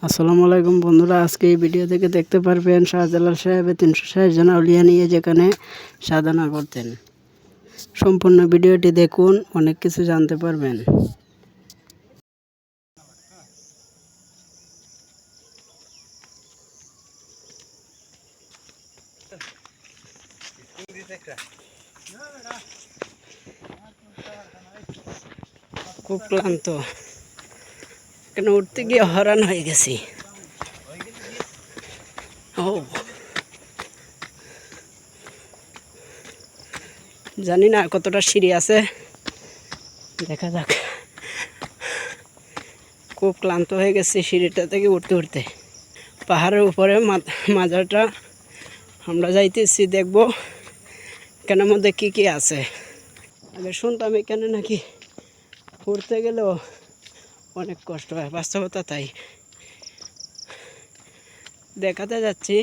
আসসালামু আলাইকুম বন্ধুরা, আজকে এই ভিডিও থেকে দেখতে পারবেন শাহজালাল সাহেবের 360 জন আউলিয়া নিয়ে যেখানে সাধনা করতেন। সম্পূর্ণ ভিডিওটি দেখুন, অনেক কিছু জানতে পারবেন। খুব ক্লান্ত, কেন উঠতে গিয়ে হরান হয়ে গেছি। ও জানি না কতটা সিঁড়ি আছে, দেখা যাক। খুব ক্লান্ত হয়ে গেছি সিঁড়িটা থেকে উঠতে উঠতে। পাহাড়ের উপরে মাজারটা আমরা যাইতেছি, দেখবো কেনার মধ্যে কি কি আছে। আগে শুনতাম এখানে নাকি উঠতে গেলেও অনেক কষ্ট হয়, বাস্তবতা তাই। দেখাতে যাচ্ছি,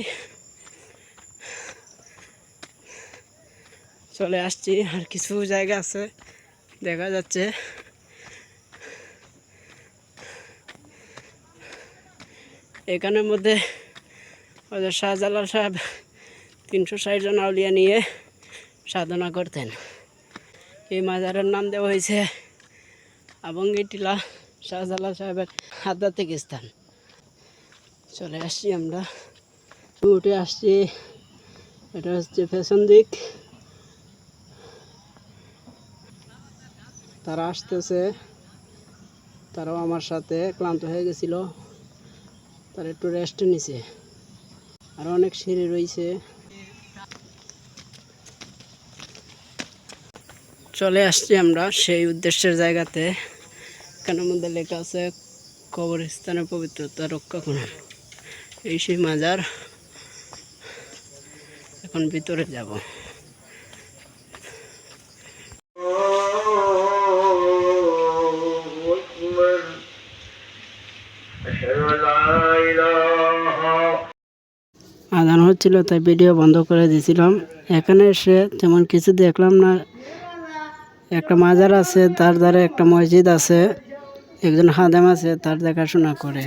চলে আসছি। আর কিছু জায়গা আছে দেখা যাচ্ছে। এখানের মধ্যে ওদের শাহজালাল সাহেব 360 জন আউলিয়া নিয়ে সাধনা করতেন। এই মাজারের নাম দেওয়া হয়েছে আবঙ্গী টিলা, শাহজালাল সাহেবের আধ্যাত্মিক স্থান। চলে আসছি, আমরা উঠে আসছি। এটা হচ্ছে পেছন দিক। তারা আসতেছে, তারাও আমার সাথে ক্লান্ত হয়ে গেছিল, তারা একটু রেস্ট নিছে। আরও অনেক সিঁড়ি রয়েছে। চলে আসছি আমরা সেই উদ্দেশ্যের জায়গাতে। এখানের মধ্যে লেখা আছে কবরস্থানের পবিত্রতা রক্ষা করুন। এই সেই মাজার। এখন ভিতরে যাব। আজান হচ্ছিল, তাই ভিডিও বন্ধ করে দিয়েছিলাম। এখানে এসে তেমন কিছু দেখলাম না। একটা মাজার আছে, তার ধারে একটা মসজিদ আছে, একজন খাদেম আছে, তার দেখাশোনা করে।